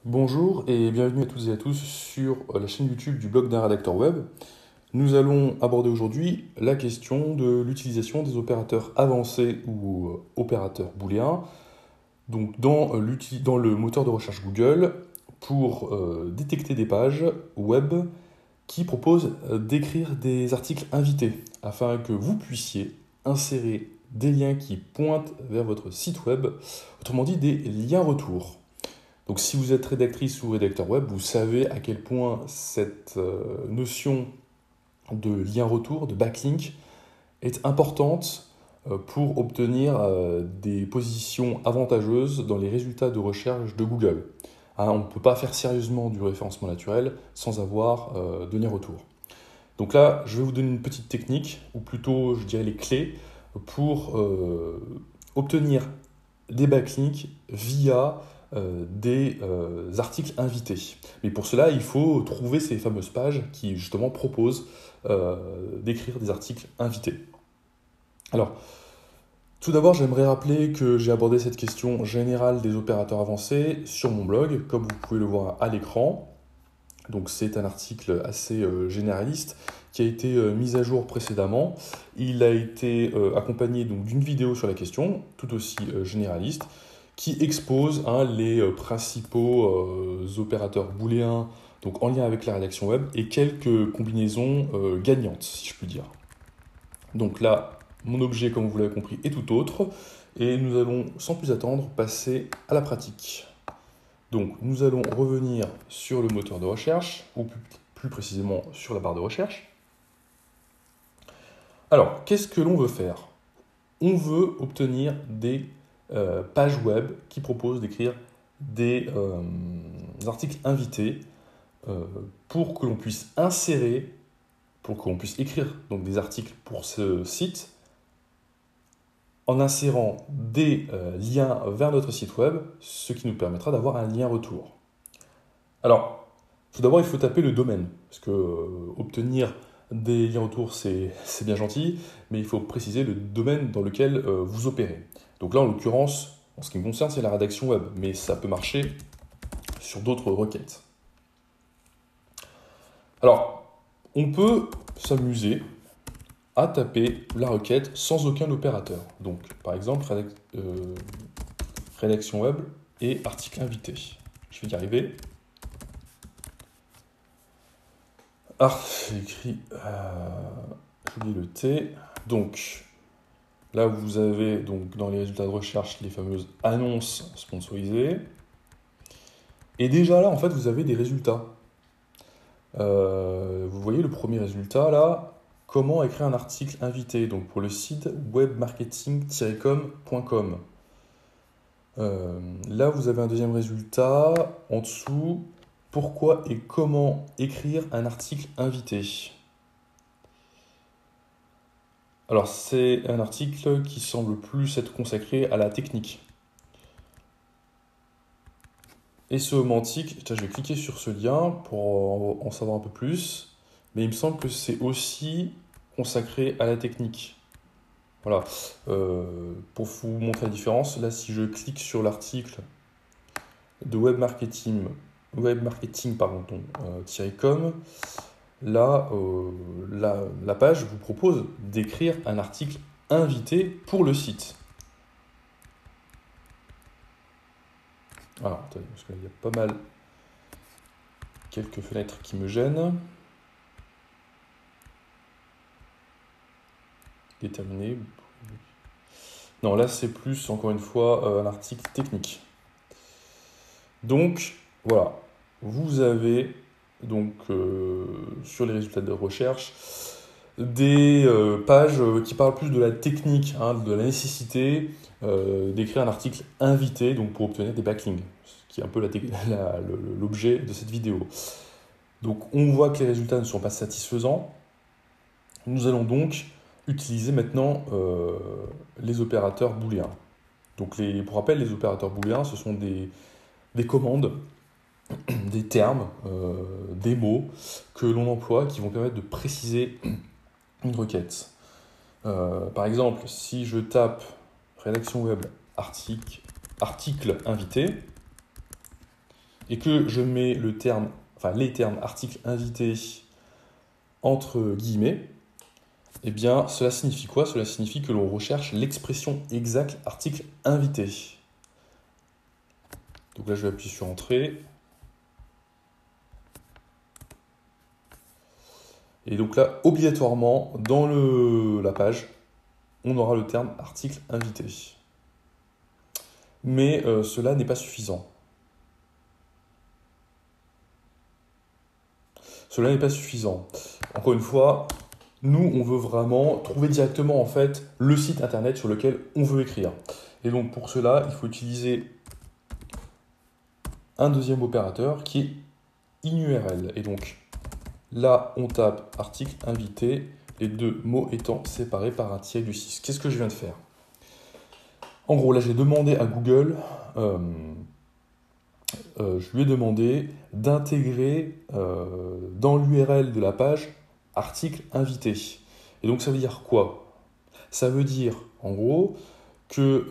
Bonjour et bienvenue à toutes et à tous sur la chaîne YouTube du blog d'un rédacteur web. Nous allons aborder aujourd'hui la question de l'utilisation des opérateurs avancés ou opérateurs booléens donc dans le moteur de recherche Google pour détecter des pages web qui proposent d'écrire des articles invités afin que vous puissiez insérer des liens qui pointent vers votre site web, autrement dit des liens retours. Donc si vous êtes rédactrice ou rédacteur web, vous savez à quel point cette notion de lien retour, de backlink, est importante pour obtenir des positions avantageuses dans les résultats de recherche de Google. Hein, on ne peut pas faire sérieusement du référencement naturel sans avoir de lien retour. Donc là, je vais vous donner une petite technique, ou plutôt je dirais les clés, pour obtenir des backlinks via des articles invités. Mais pour cela, il faut trouver ces fameuses pages qui justement proposent d'écrire des articles invités. Alors, tout d'abord, j'aimerais rappeler que j'ai abordé cette question générale des opérateurs avancés sur mon blog, comme vous pouvez le voir à l'écran. Donc c'est un article assez généraliste qui a été mis à jour précédemment. Il a été accompagné donc d'une vidéo sur la question, tout aussi généraliste, qui expose les principaux opérateurs booléens donc en lien avec la rédaction web et quelques combinaisons gagnantes, si je puis dire. Donc là, mon objet, comme vous l'avez compris, est tout autre, et nous allons sans plus attendre passer à la pratique. Donc nous allons revenir sur le moteur de recherche, ou plus précisément sur la barre de recherche. Alors, qu'est-ce que l'on veut faire? On veut obtenir des pages web qui proposent d'écrire des articles invités pour que l'on puisse insérer, pour que l'on puisse écrire donc, des articles pour ce site en insérant des liens vers notre site web, ce qui nous permettra d'avoir un lien retour. Alors, tout d'abord, il faut taper le domaine, parce que obtenir des liens retours, c'est bien gentil, mais il faut préciser le domaine dans lequel vous opérez. Donc là, en l'occurrence, en ce qui me concerne, c'est la rédaction web, mais ça peut marcher sur d'autres requêtes. Alors, on peut s'amuser à taper la requête sans aucun opérateur. Donc, par exemple, rédaction web et article invité. Je vais y arriver. J'ai écrit, j'ai oublié le T. Donc, là, vous avez donc, dans les résultats de recherche les fameuses annonces sponsorisées. Et déjà là, en fait, vous avez des résultats. Vous voyez le premier résultat là, comment écrire un article invité, donc pour le site webmarketing-com.com. Là, vous avez un deuxième résultat en dessous. Pourquoi et comment écrire un article invité? Alors, c'est un article qui semble plus être consacré à la technique. Et ce Semantic, je vais cliquer sur ce lien pour en savoir un peu plus, mais il me semble que c'est aussi consacré à la technique. Voilà. Pour vous montrer la différence, là, si je clique sur l'article de webmarketing.com, là, la page vous propose d'écrire un article invité pour le site. Alors, attendez, parce qu'il y a pas mal, quelques fenêtres qui me gênent. Déterminé. Non, là, c'est plus, encore une fois, un article technique. Donc, voilà. Vous avez, donc, sur les résultats de recherche, des pages qui parlent plus de la technique, de la nécessité d'écrire un article invité donc pour obtenir des backlinks, ce qui est un peu l'objet de cette vidéo. Donc on voit que les résultats ne sont pas satisfaisants. Nous allons donc utiliser maintenant les opérateurs booléens. Donc pour rappel, les opérateurs booléens, ce sont des commandes, des termes, des mots que l'on emploie qui vont permettre de préciser une requête. Par exemple, si je tape rédaction web article invité et que je mets les termes article invité entre guillemets, eh bien, cela signifie quoi? Cela signifie que l'on recherche l'expression exacte article invité. Donc là, je vais appuyer sur Entrée. Et donc là, obligatoirement, dans la page, on aura le terme article invité. Mais cela n'est pas suffisant. Cela n'est pas suffisant. Encore une fois, nous, on veut vraiment trouver directement en fait le site internet sur lequel on veut écrire. Et donc pour cela, il faut utiliser un deuxième opérateur qui est InURL. Et donc là, on tape article invité, les deux mots étant séparés par un tiret du 6. Qu'est-ce que je viens de faire? En gros, là, j'ai demandé à Google, je lui ai demandé d'intégrer dans l'URL de la page article invité. Et donc, ça veut dire quoi? Ça veut dire, en gros, que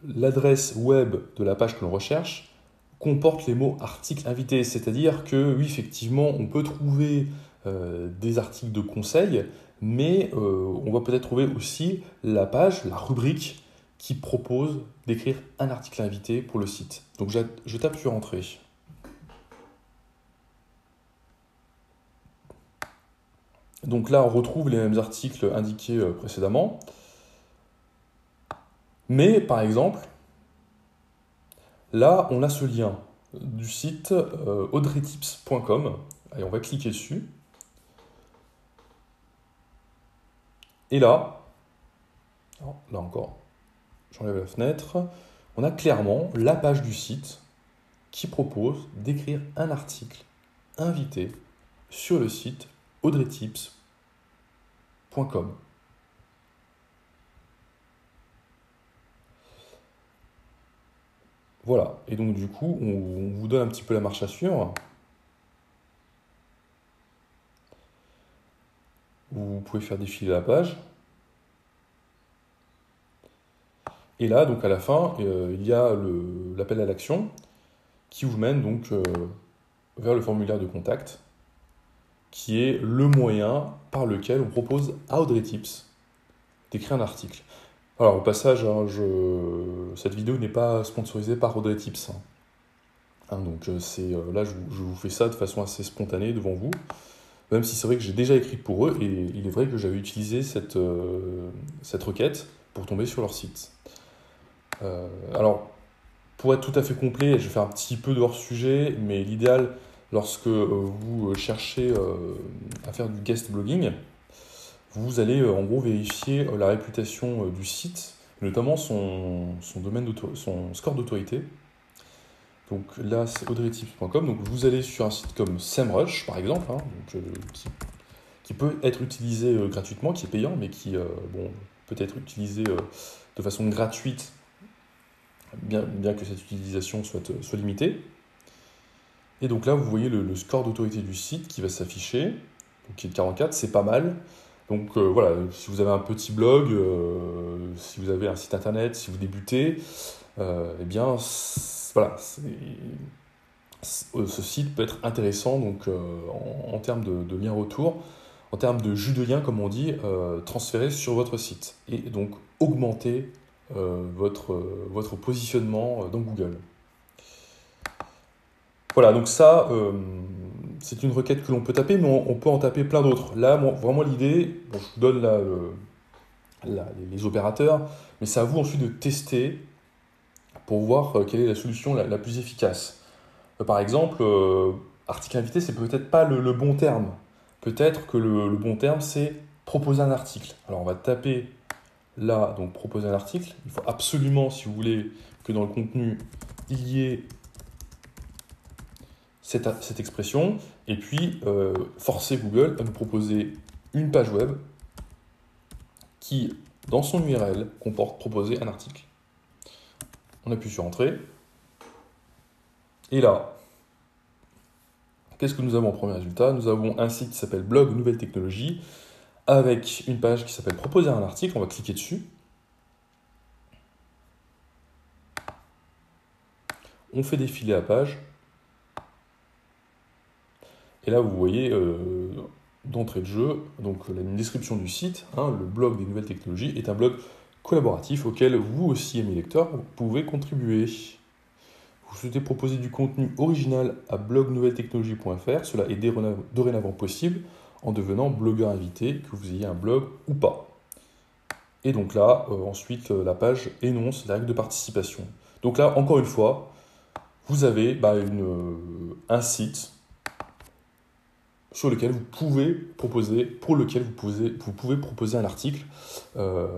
l'adresse web de la page que l'on recherche comporte les mots article invité. C'est-à-dire que, oui, effectivement, on peut trouver des articles de conseils, mais on va peut-être trouver aussi la page, la rubrique, qui propose d'écrire un article invité pour le site. Donc je tape sur Entrée. Donc là, on retrouve les mêmes articles indiqués précédemment. Mais par exemple, là, on a ce lien du site audreytips.com. Allez, on va cliquer dessus. Et là, là encore, j'enlève la fenêtre. On a clairement la page du site qui propose d'écrire un article invité sur le site audreytips.com. Voilà, et donc du coup, on vous donne un petit peu la marche à suivre. Vous pouvez faire défiler la page. Et là, donc à la fin, il y a l'appel à l'action qui vous mène donc vers le formulaire de contact, qui est le moyen par lequel on propose à Audrey Tips d'écrire un article. Alors au passage, hein, cette vidéo n'est pas sponsorisée par Audrey Tips. Hein, donc là, je vous fais ça de façon assez spontanée devant vous. Même si c'est vrai que j'ai déjà écrit pour eux, et il est vrai que j'avais utilisé cette requête pour tomber sur leur site. Alors, pour être tout à fait complet, je vais faire un petit peu de hors-sujet, mais l'idéal, lorsque vous cherchez à faire du guest blogging, vous allez en gros vérifier la réputation du site, notamment son score d'autorité. Donc là, c'est audreytips.com. Donc vous allez sur un site comme SEMrush, par exemple, hein, donc, qui peut être utilisé gratuitement, qui est payant, mais qui peut être utilisé de façon gratuite, bien que cette utilisation soit limitée. Et donc là, vous voyez le score d'autorité du site qui va s'afficher, qui est de 44, c'est pas mal. Donc voilà, si vous avez un petit blog, si vous avez un site internet, si vous débutez, eh bien, voilà, ce site peut être intéressant donc, en termes de lien retour, en termes de jus de lien, comme on dit, transféré sur votre site. Et donc augmenter votre positionnement dans Google. Voilà, donc ça, c'est une requête que l'on peut taper, mais on peut en taper plein d'autres. Là, vraiment l'idée, je vous donne les opérateurs, mais c'est à vous ensuite de tester pour voir quelle est la solution la plus efficace. Par exemple, article invité, c'est peut-être pas le bon terme. Peut-être que le bon terme, c'est proposer un article. Alors, on va taper là, donc proposer un article. Il faut absolument, si vous voulez, que dans le contenu, il y ait cette expression, et puis forcer Google à nous proposer une page web qui, dans son URL, comporte proposer un article. On appuie sur Entrée. Et là, qu'est-ce que nous avons en premier résultat? Nous avons un site qui s'appelle Blog Nouvelles Technologies, avec une page qui s'appelle Proposer un article. On va cliquer dessus. on fait défiler la page. Et là, vous voyez, d'entrée de jeu, donc la description du site, hein, le blog des nouvelles technologies, est un blog collaboratif auquel vous aussi, amis lecteurs, vous pouvez contribuer. Vous souhaitez proposer du contenu original à blognouvellestechnologies.fr, cela est dorénavant possible en devenant blogueur invité, que vous ayez un blog ou pas. Et donc là, ensuite, la page énonce les règles de participation. Donc là, encore une fois, vous avez un site sur lequel vous pouvez proposer, pour lequel vous pouvez proposer un article.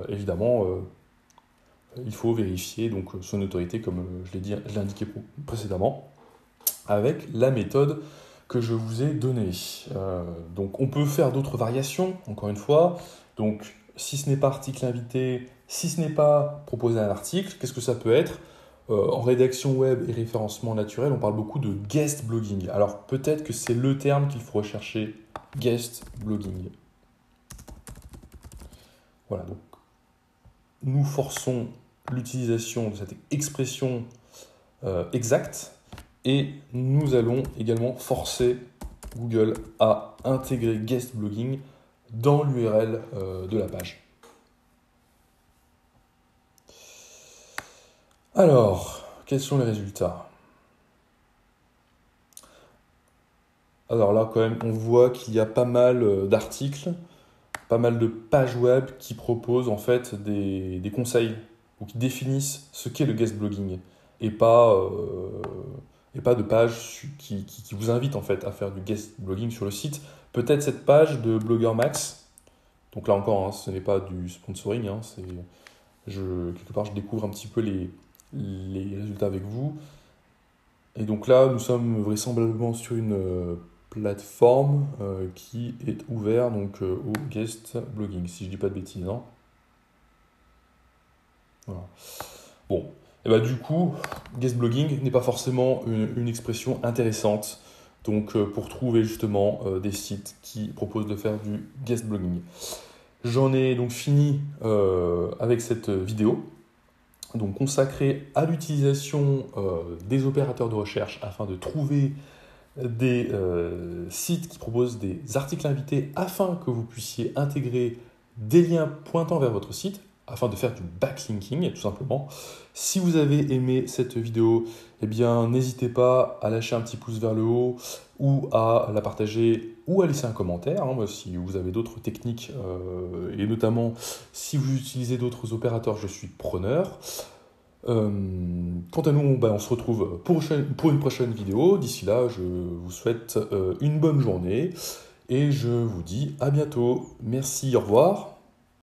Évidemment, il faut vérifier donc son autorité, comme je l'ai indiqué précédemment, avec la méthode que je vous ai donnée. Donc on peut faire d'autres variations, encore une fois. Donc si ce n'est pas article invité, si ce n'est pas proposer un article, qu'est-ce que ça peut être ? En rédaction web et référencement naturel, on parle beaucoup de guest blogging. Alors peut-être que c'est le terme qu'il faut rechercher, guest blogging. Voilà, donc nous forçons l'utilisation de cette expression exacte et nous allons également forcer Google à intégrer guest blogging dans l'URL de la page. Alors, quels sont les résultats ? Alors là, quand même, on voit qu'il y a pas mal d'articles, pas mal de pages web qui proposent en fait des conseils ou qui définissent ce qu'est le guest blogging et pas de pages qui vous invitent en fait à faire du guest blogging sur le site. Peut-être cette page de Blogger Max. Donc là encore, hein, ce n'est pas du sponsoring, hein, quelque part je découvre un petit peu les résultats avec vous. Et donc là, nous sommes vraisemblablement sur une plateforme qui est ouverte donc, au guest blogging, si je dis pas de bêtises. Hein. Voilà. Bon, et bah, du coup, guest blogging n'est pas forcément une expression intéressante donc, pour trouver justement des sites qui proposent de faire du guest blogging. J'en ai donc fini avec cette vidéo, donc consacrée à l'utilisation des opérateurs de recherche afin de trouver des sites qui proposent des articles invités afin que vous puissiez intégrer des liens pointant vers votre site afin de faire du backlinking, tout simplement. Si vous avez aimé cette vidéo, eh bien, n'hésitez pas à lâcher un petit pouce vers le haut ou à la partager ou à laisser un commentaire. Hein, si vous avez d'autres techniques et notamment si vous utilisez d'autres opérateurs, je suis preneur. Quant à nous, on se retrouve pour une prochaine vidéo. D'ici là, je vous souhaite une bonne journée et je vous dis à bientôt. Merci, au revoir.